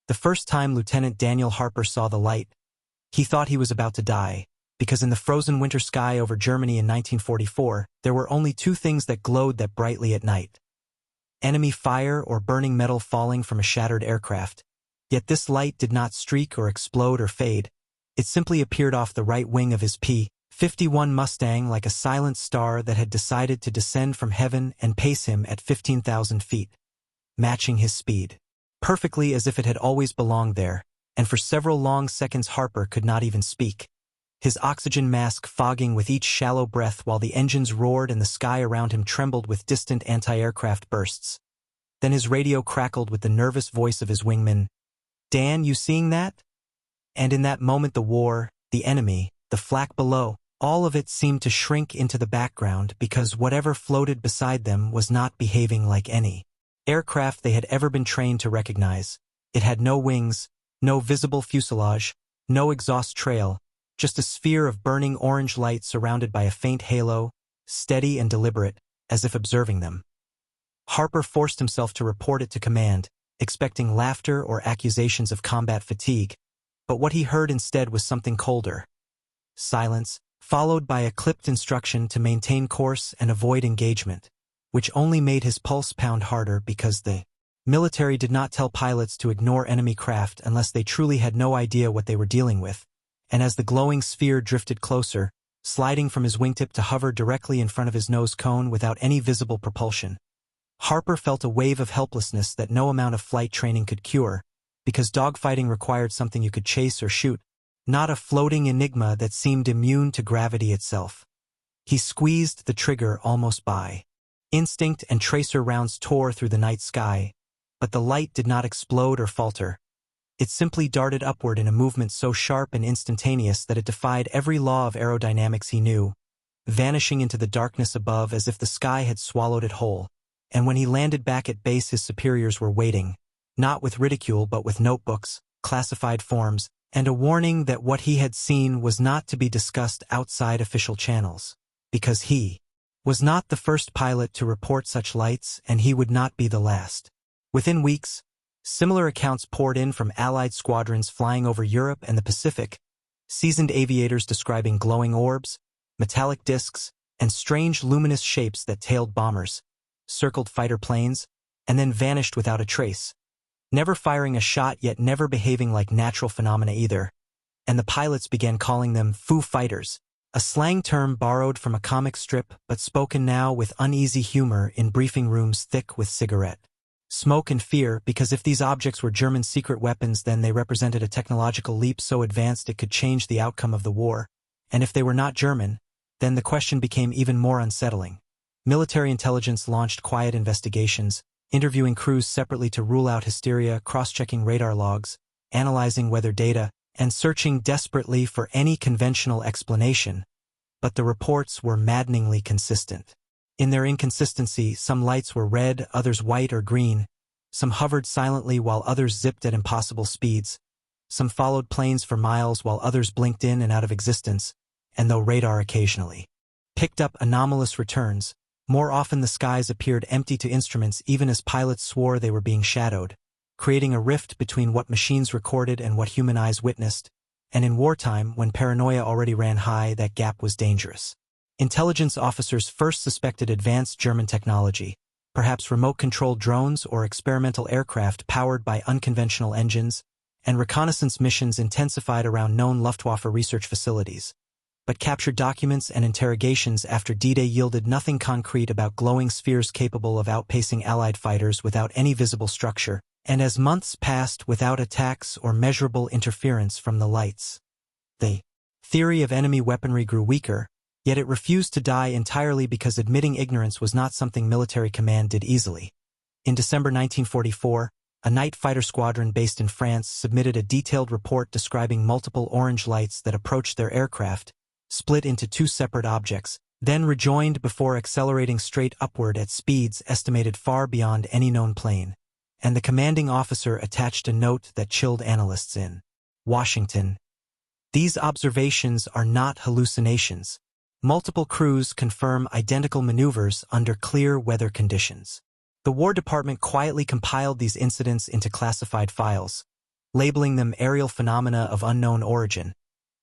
The first time Lieutenant Daniel Harper saw the light, he thought he was about to die, because in the frozen winter sky over Germany in 1944, there were only two things that glowed that brightly at night: enemy fire or burning metal falling from a shattered aircraft. Yet this light did not streak or explode or fade. It simply appeared off the right wing of his P-51 Mustang like a silent star that had decided to descend from heaven and pace him at 15,000 feet, matching his speed perfectly as if it had always belonged there, and for several long seconds Harper could not even speak, his oxygen mask fogging with each shallow breath while the engines roared and the sky around him trembled with distant anti-aircraft bursts. Then his radio crackled with the nervous voice of his wingman. "Dan, you seeing that?" And in that moment the war, the enemy, the flak below, all of it seemed to shrink into the background because whatever floated beside them was not behaving like any aircraft they had ever been trained to recognize. It had no wings, no visible fuselage, no exhaust trail, just a sphere of burning orange light surrounded by a faint halo, steady and deliberate, as if observing them. Harper forced himself to report it to command, expecting laughter or accusations of combat fatigue, but what he heard instead was something colder. Silence, followed by a clipped instruction to maintain course and avoid engagement, which only made his pulse pound harder because the military did not tell pilots to ignore enemy craft unless they truly had no idea what they were dealing with. And as the glowing sphere drifted closer, sliding from his wingtip to hover directly in front of his nose cone without any visible propulsion, Harper felt a wave of helplessness that no amount of flight training could cure, because dogfighting required something you could chase or shoot, not a floating enigma that seemed immune to gravity itself. He squeezed the trigger almost by instinct, and tracer rounds tore through the night sky, but the light did not explode or falter. It simply darted upward in a movement so sharp and instantaneous that it defied every law of aerodynamics he knew, vanishing into the darkness above as if the sky had swallowed it whole. And when he landed back at base, his superiors were waiting, not with ridicule but with notebooks, classified forms, and a warning that what he had seen was not to be discussed outside official channels, because he was not the first pilot to report such lights, and he would not be the last. Within weeks, similar accounts poured in from Allied squadrons flying over Europe and the Pacific, seasoned aviators describing glowing orbs, metallic discs, and strange luminous shapes that tailed bombers, circled fighter planes, and then vanished without a trace, never firing a shot yet never behaving like natural phenomena either. And the pilots began calling them Foo Fighters, a slang term borrowed from a comic strip but spoken now with uneasy humor in briefing rooms thick with cigarette smoke and fear, because if these objects were German secret weapons, then they represented a technological leap so advanced it could change the outcome of the war, and if they were not German, then the question became even more unsettling. Military intelligence launched quiet investigations, interviewing crews separately to rule out hysteria, cross-checking radar logs, analyzing weather data, and searching desperately for any conventional explanation, but the reports were maddeningly consistent. In their inconsistency, some lights were red, others white or green, some hovered silently while others zipped at impossible speeds, some followed planes for miles while others blinked in and out of existence, and though radar occasionally picked up anomalous returns, more often the skies appeared empty to instruments even as pilots swore they were being shadowed, creating a rift between what machines recorded and what human eyes witnessed, and in wartime, when paranoia already ran high, that gap was dangerous. Intelligence officers first suspected advanced German technology, perhaps remote-controlled drones or experimental aircraft powered by unconventional engines, and reconnaissance missions intensified around known Luftwaffe research facilities. But captured documents and interrogations after D-Day yielded nothing concrete about glowing spheres capable of outpacing Allied fighters without any visible structure, and as months passed without attacks or measurable interference from the lights, the theory of enemy weaponry grew weaker, yet it refused to die entirely because admitting ignorance was not something military command did easily. In December 1944, a night fighter squadron based in France submitted a detailed report describing multiple orange lights that approached their aircraft, split into two separate objects, then rejoined before accelerating straight upward at speeds estimated far beyond any known plane. And the commanding officer attached a note that chilled analysts in Washington. These observations are not hallucinations. Multiple crews confirm identical maneuvers under clear weather conditions. The War Department quietly compiled these incidents into classified files, labeling them aerial phenomena of unknown origin.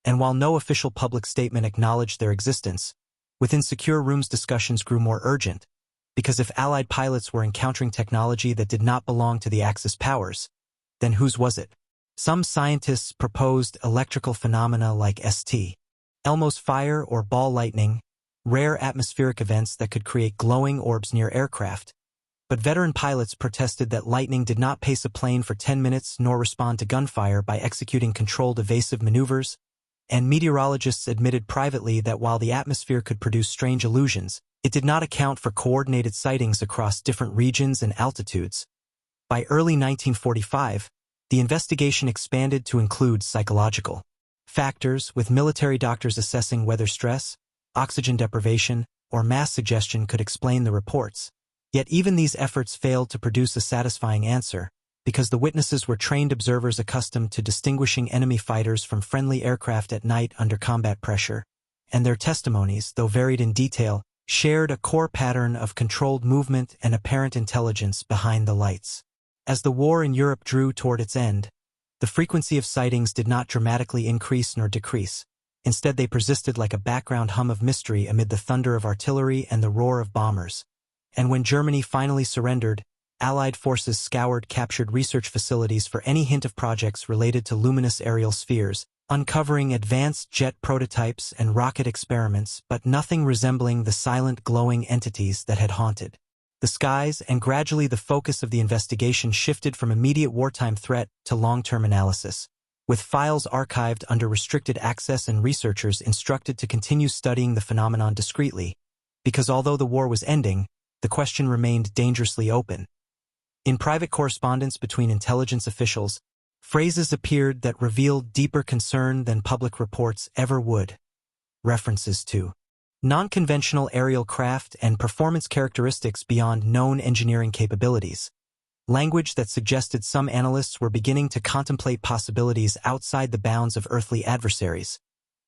And while no official public statement acknowledged their existence, within secure rooms discussions grew more urgent, because if Allied pilots were encountering technology that did not belong to the Axis powers, then whose was it? Some scientists proposed electrical phenomena like St. Elmo's fire or ball lightning, rare atmospheric events that could create glowing orbs near aircraft. But veteran pilots protested that lightning did not pace a plane for 10 minutes nor respond to gunfire by executing controlled evasive maneuvers, and meteorologists admitted privately that while the atmosphere could produce strange illusions, it did not account for coordinated sightings across different regions and altitudes. By early 1945, the investigation expanded to include psychological factors, with military doctors assessing whether stress, oxygen deprivation, or mass suggestion could explain the reports. Yet even these efforts failed to produce a satisfying answer, because the witnesses were trained observers accustomed to distinguishing enemy fighters from friendly aircraft at night under combat pressure, and their testimonies, though varied in detail, shared a core pattern of controlled movement and apparent intelligence behind the lights. As the war in Europe drew toward its end, the frequency of sightings did not dramatically increase nor decrease. Instead, they persisted like a background hum of mystery amid the thunder of artillery and the roar of bombers. And when Germany finally surrendered, Allied forces scoured captured research facilities for any hint of projects related to luminous aerial spheres, uncovering advanced jet prototypes and rocket experiments, but nothing resembling the silent glowing entities that had haunted the skies, and gradually the focus of the investigation shifted from immediate wartime threat to long-term analysis, with files archived under restricted access and researchers instructed to continue studying the phenomenon discreetly, because although the war was ending, the question remained dangerously open. In private correspondence between intelligence officials, phrases appeared that revealed deeper concern than public reports ever would. References to non-conventional aerial craft and performance characteristics beyond known engineering capabilities. Language that suggested some analysts were beginning to contemplate possibilities outside the bounds of earthly adversaries.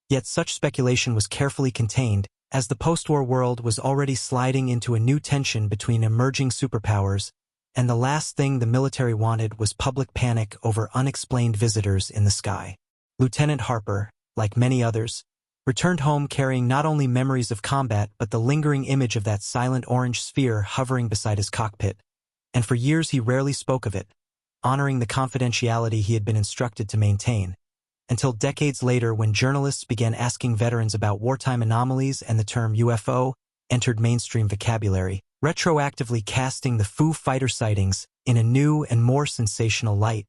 Yet such speculation was carefully contained, as the post-war world was already sliding into a new tension between emerging superpowers, and the last thing the military wanted was public panic over unexplained visitors in the sky. Lieutenant Harper, like many others, returned home carrying not only memories of combat but the lingering image of that silent orange sphere hovering beside his cockpit, and for years he rarely spoke of it, honoring the confidentiality he had been instructed to maintain, until decades later when journalists began asking veterans about wartime anomalies and the term UFO entered mainstream vocabulary, retroactively casting the Foo Fighters sightings in a new and more sensational light.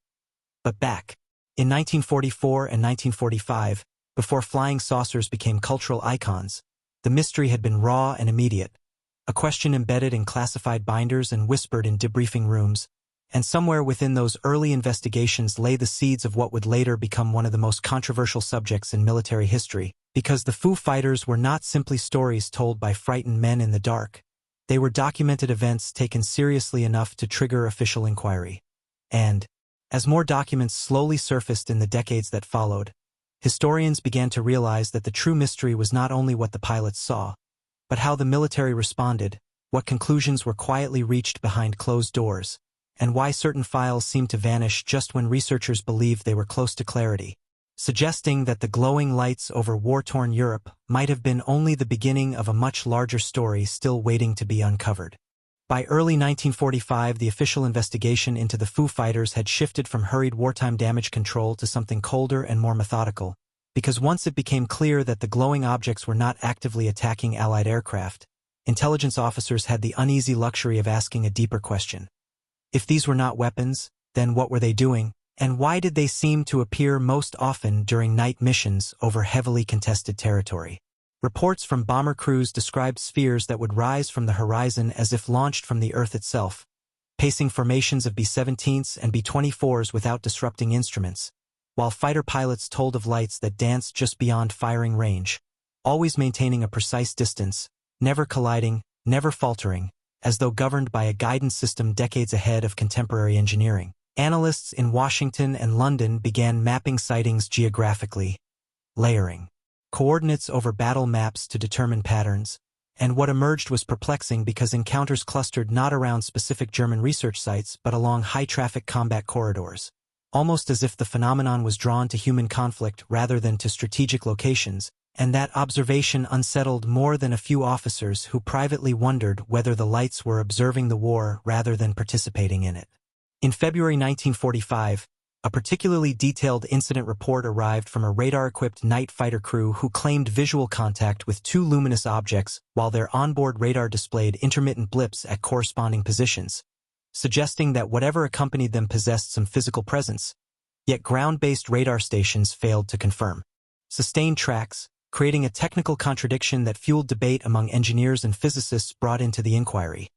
But back in 1944 and 1945, before flying saucers became cultural icons, the mystery had been raw and immediate, a question embedded in classified binders and whispered in debriefing rooms, and somewhere within those early investigations lay the seeds of what would later become one of the most controversial subjects in military history, because the Foo Fighters were not simply stories told by frightened men in the dark. They were documented events taken seriously enough to trigger official inquiry. And, as more documents slowly surfaced in the decades that followed, historians began to realize that the true mystery was not only what the pilots saw, but how the military responded, what conclusions were quietly reached behind closed doors, and why certain files seemed to vanish just when researchers believed they were close to clarity, suggesting that the glowing lights over war-torn Europe might have been only the beginning of a much larger story still waiting to be uncovered. By early 1945, the official investigation into the Foo Fighters had shifted from hurried wartime damage control to something colder and more methodical, because once it became clear that the glowing objects were not actively attacking Allied aircraft, intelligence officers had the uneasy luxury of asking a deeper question. If these were not weapons, then what were they doing, and why did they seem to appear most often during night missions over heavily contested territory? Reports from bomber crews described spheres that would rise from the horizon as if launched from the Earth itself, pacing formations of B-17s and B-24s without disrupting instruments, while fighter pilots told of lights that danced just beyond firing range, always maintaining a precise distance, never colliding, never faltering, as though governed by a guidance system decades ahead of contemporary engineering. Analysts in Washington and London began mapping sightings geographically, layering coordinates over battle maps to determine patterns, and what emerged was perplexing because encounters clustered not around specific German research sites but along high-traffic combat corridors, almost as if the phenomenon was drawn to human conflict rather than to strategic locations, and that observation unsettled more than a few officers who privately wondered whether the lights were observing the war rather than participating in it. In February 1945, a particularly detailed incident report arrived from a radar-equipped night fighter crew who claimed visual contact with two luminous objects while their onboard radar displayed intermittent blips at corresponding positions, suggesting that whatever accompanied them possessed some physical presence, yet ground-based radar stations failed to confirm. Sustained tracks, creating a technical contradiction that fueled debate among engineers and physicists brought into the inquiry.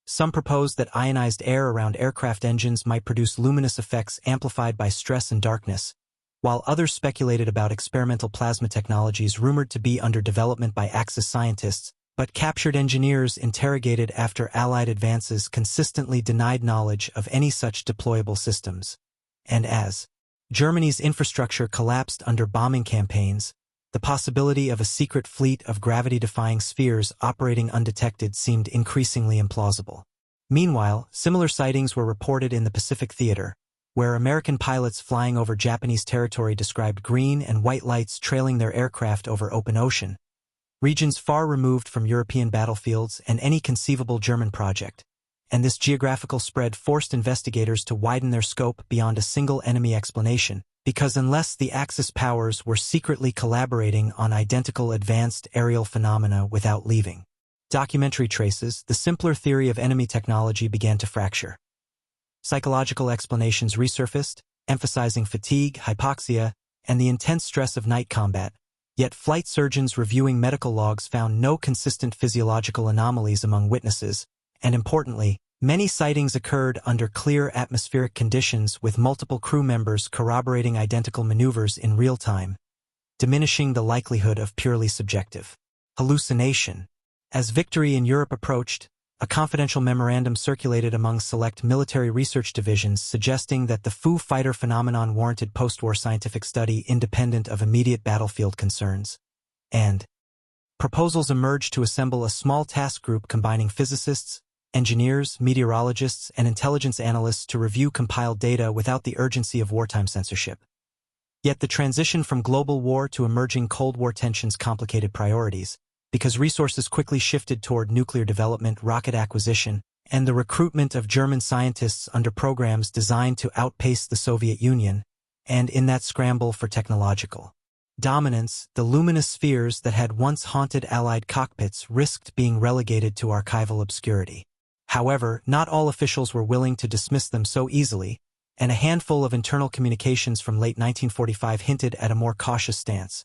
Some proposed that ionized air around aircraft engines might produce luminous effects amplified by stress and darkness, while others speculated about experimental plasma technologies rumored to be under development by Axis scientists, but captured engineers interrogated after Allied advances consistently denied knowledge of any such deployable systems. And as Germany's infrastructure collapsed under bombing campaigns, the possibility of a secret fleet of gravity-defying spheres operating undetected seemed increasingly implausible. Meanwhile, similar sightings were reported in the Pacific Theater, where American pilots flying over Japanese territory described green and white lights trailing their aircraft over open ocean, regions far removed from European battlefields and any conceivable German project, and this geographical spread forced investigators to widen their scope beyond a single enemy explanation, because unless the Axis powers were secretly collaborating on identical advanced aerial phenomena without leaving documentary traces, the simpler theory of enemy technology began to fracture. Psychological explanations resurfaced, emphasizing fatigue, hypoxia, and the intense stress of night combat, yet flight surgeons reviewing medical logs found no consistent physiological anomalies among witnesses, and importantly, many sightings occurred under clear atmospheric conditions with multiple crew members corroborating identical maneuvers in real time, diminishing the likelihood of purely subjective hallucination. As victory in Europe approached, a confidential memorandum circulated among select military research divisions suggesting that the Foo Fighter phenomenon warranted post-war scientific study independent of immediate battlefield concerns. And proposals emerged to assemble a small task group combining physicists, engineers, meteorologists, and intelligence analysts to review compiled data without the urgency of wartime censorship. Yet the transition from global war to emerging Cold War tensions complicated priorities, because resources quickly shifted toward nuclear development, rocket acquisition, and the recruitment of German scientists under programs designed to outpace the Soviet Union, and in that scramble for technological dominance, the luminous spheres that had once haunted Allied cockpits risked being relegated to archival obscurity. However, not all officials were willing to dismiss them so easily, and a handful of internal communications from late 1945 hinted at a more cautious stance,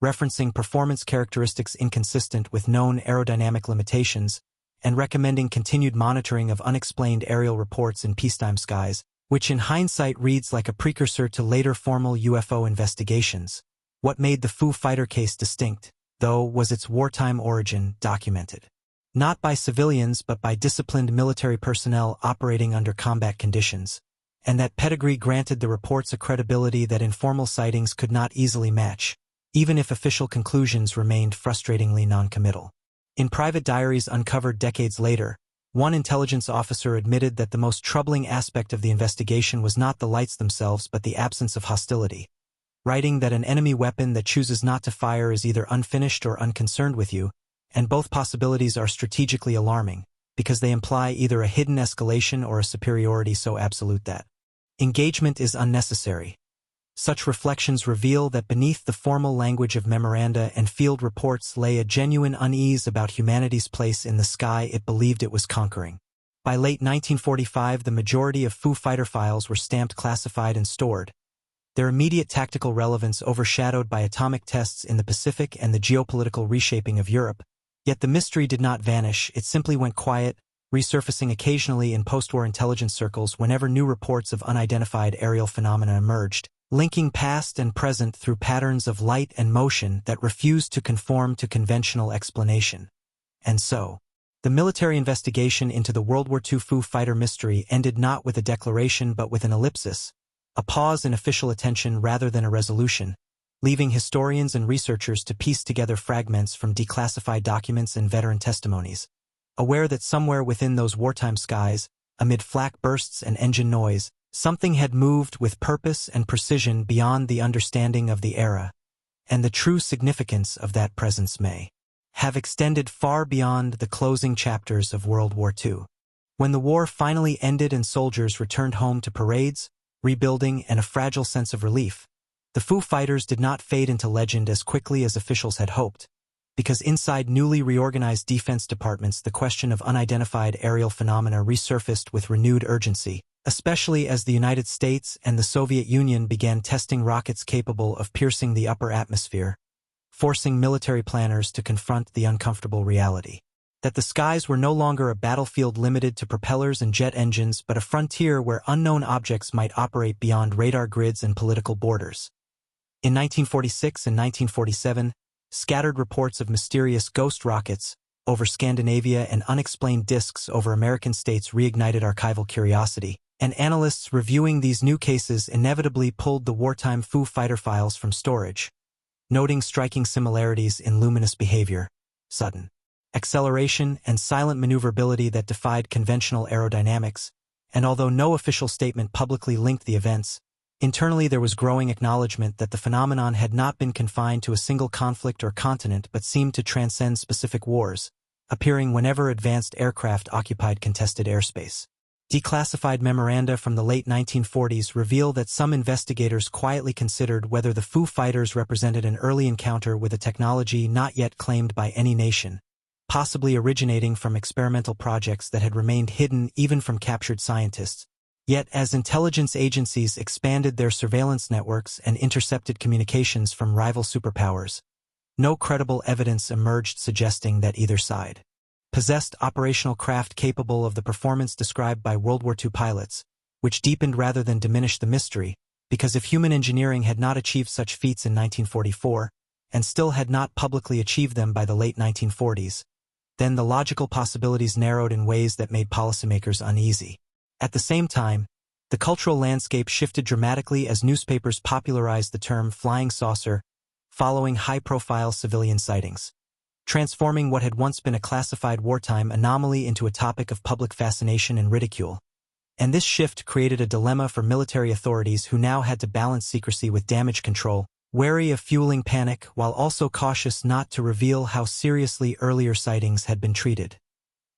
referencing performance characteristics inconsistent with known aerodynamic limitations, and recommending continued monitoring of unexplained aerial reports in peacetime skies, which in hindsight reads like a precursor to later formal UFO investigations. What made the Foo Fighter case distinct, though, was its wartime origin documented. Not by civilians but by disciplined military personnel operating under combat conditions, and that pedigree granted the reports a credibility that informal sightings could not easily match, even if official conclusions remained frustratingly noncommittal. In private diaries uncovered decades later, one intelligence officer admitted that the most troubling aspect of the investigation was not the lights themselves but the absence of hostility, writing that an enemy weapon that chooses not to fire is either unfinished or unconcerned with you, and both possibilities are strategically alarming, because they imply either a hidden escalation or a superiority so absolute that engagement is unnecessary. Such reflections reveal that beneath the formal language of memoranda and field reports lay a genuine unease about humanity's place in the sky it believed it was conquering. By late 1945, the majority of Foo Fighter files were stamped classified and stored, their immediate tactical relevance overshadowed by atomic tests in the Pacific and the geopolitical reshaping of Europe. Yet the mystery did not vanish, it simply went quiet, resurfacing occasionally in post-war intelligence circles whenever new reports of unidentified aerial phenomena emerged, linking past and present through patterns of light and motion that refused to conform to conventional explanation. And so, the military investigation into the World War II Foo Fighter mystery ended not with a declaration but with an ellipsis, a pause in official attention rather than a resolution, leaving historians and researchers to piece together fragments from declassified documents and veteran testimonies, aware that somewhere within those wartime skies, amid flak bursts and engine noise, Something had moved with purpose and precision beyond the understanding of the era, and the true significance of that presence may have extended far beyond the closing chapters of World War II. When the war finally ended and soldiers returned home to parades, rebuilding, and a fragile sense of relief, the Foo Fighters did not fade into legend as quickly as officials had hoped, because inside newly reorganized defense departments the question of unidentified aerial phenomena resurfaced with renewed urgency, especially as the United States and the Soviet Union began testing rockets capable of piercing the upper atmosphere, forcing military planners to confront the uncomfortable reality that the skies were no longer a battlefield limited to propellers and jet engines but a frontier where unknown objects might operate beyond radar grids and political borders. In 1946 and 1947, scattered reports of mysterious ghost rockets over Scandinavia and unexplained disks over American states reignited archival curiosity, and analysts reviewing these new cases inevitably pulled the wartime Foo Fighter files from storage, noting striking similarities in luminous behavior, sudden acceleration, and silent maneuverability that defied conventional aerodynamics, and although no official statement publicly linked the events, internally there was growing acknowledgement that the phenomenon had not been confined to a single conflict or continent but seemed to transcend specific wars, appearing whenever advanced aircraft occupied contested airspace. Declassified memoranda from the late 1940s reveal that some investigators quietly considered whether the Foo Fighters represented an early encounter with a technology not yet claimed by any nation, possibly originating from experimental projects that had remained hidden even from captured scientists. Yet, as intelligence agencies expanded their surveillance networks and intercepted communications from rival superpowers, no credible evidence emerged suggesting that either side possessed operational craft capable of the performance described by World War II pilots, which deepened rather than diminished the mystery, because if human engineering had not achieved such feats in 1944, and still had not publicly achieved them by the late 1940s, then the logical possibilities narrowed in ways that made policymakers uneasy. At the same time, the cultural landscape shifted dramatically as newspapers popularized the term flying saucer following high-profile civilian sightings, transforming what had once been a classified wartime anomaly into a topic of public fascination and ridicule. And this shift created a dilemma for military authorities who now had to balance secrecy with damage control, wary of fueling panic while also cautious not to reveal how seriously earlier sightings had been treated.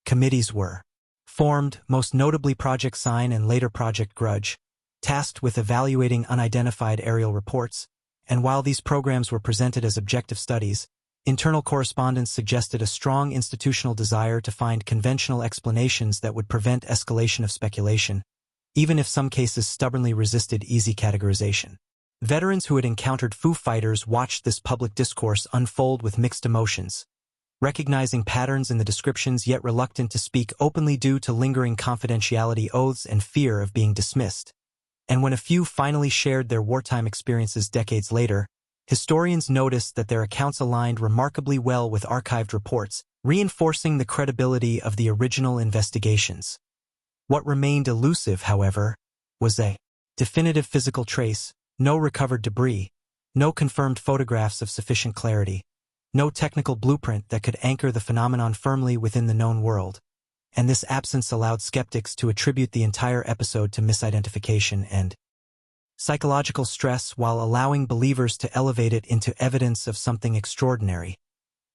Committees were formed, most notably Project Sign and later Project Grudge, tasked with evaluating unidentified aerial reports, and while these programs were presented as objective studies, internal correspondence suggested a strong institutional desire to find conventional explanations that would prevent escalation of speculation, even if some cases stubbornly resisted easy categorization. Veterans who had encountered Foo Fighters watched this public discourse unfold with mixed emotions, recognizing patterns in the descriptions yet reluctant to speak openly due to lingering confidentiality oaths and fear of being dismissed. And when a few finally shared their wartime experiences decades later, historians noticed that their accounts aligned remarkably well with archived reports, reinforcing the credibility of the original investigations. What remained elusive, however, was a definitive physical trace, no recovered debris, no confirmed photographs of sufficient clarity, no technical blueprint that could anchor the phenomenon firmly within the known world, and this absence allowed skeptics to attribute the entire episode to misidentification and psychological stress while allowing believers to elevate it into evidence of something extraordinary,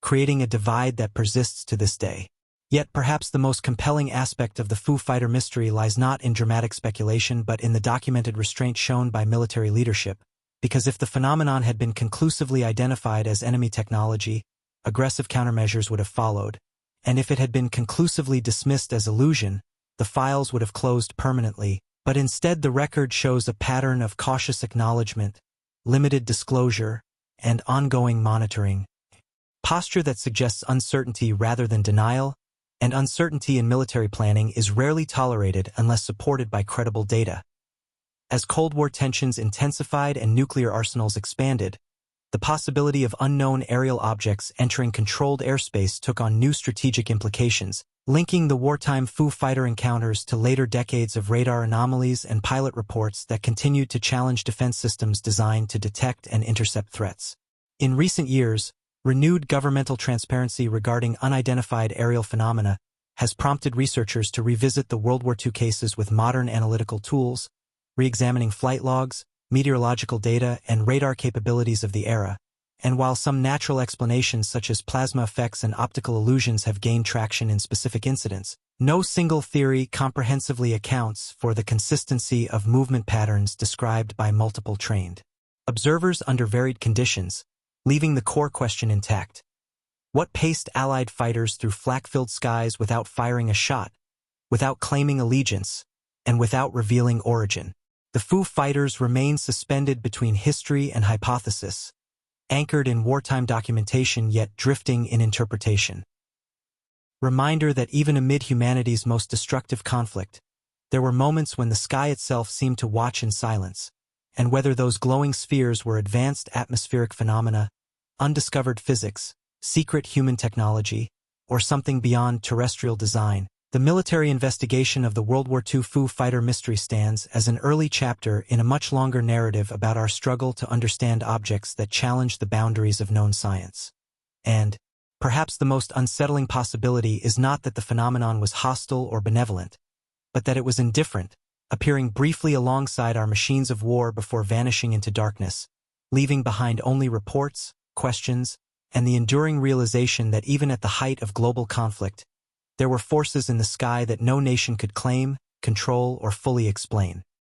creating a divide that persists to this day. Yet perhaps the most compelling aspect of the Foo Fighter mystery lies not in dramatic speculation but in the documented restraint shown by military leadership, because if the phenomenon had been conclusively identified as enemy technology, aggressive countermeasures would have followed, and if it had been conclusively dismissed as illusion, the files would have closed permanently. But instead the record shows a pattern of cautious acknowledgement, limited disclosure, and ongoing monitoring, posture that suggests uncertainty rather than denial, and uncertainty in military planning is rarely tolerated unless supported by credible data. As Cold War tensions intensified and nuclear arsenals expanded, the possibility of unknown aerial objects entering controlled airspace took on new strategic implications, linking the wartime Foo Fighter encounters to later decades of radar anomalies and pilot reports that continued to challenge defense systems designed to detect and intercept threats. In recent years, renewed governmental transparency regarding unidentified aerial phenomena has prompted researchers to revisit the World War II cases with modern analytical tools, re-examining flight logs, meteorological data, and radar capabilities of the era. And while some natural explanations such as plasma effects and optical illusions have gained traction in specific incidents, no single theory comprehensively accounts for the consistency of movement patterns described by multiple trained observers under varied conditions, leaving the core question intact. What paced Allied fighters through flak-filled skies without firing a shot, without claiming allegiance, and without revealing origin? The Foo Fighters remain suspended between history and hypothesis, anchored in wartime documentation yet drifting in interpretation. Reminder that even amid humanity's most destructive conflict, there were moments when the sky itself seemed to watch in silence, and whether those glowing spheres were advanced atmospheric phenomena, undiscovered physics, secret human technology, or something beyond terrestrial design, the military investigation of the World War II Foo Fighter mystery stands as an early chapter in a much longer narrative about our struggle to understand objects that challenge the boundaries of known science. And, perhaps the most unsettling possibility is not that the phenomenon was hostile or benevolent, but that it was indifferent, appearing briefly alongside our machines of war before vanishing into darkness, leaving behind only reports, questions, and the enduring realization that even at the height of global conflict, there were forces in the sky that no nation could claim, control, or fully explain.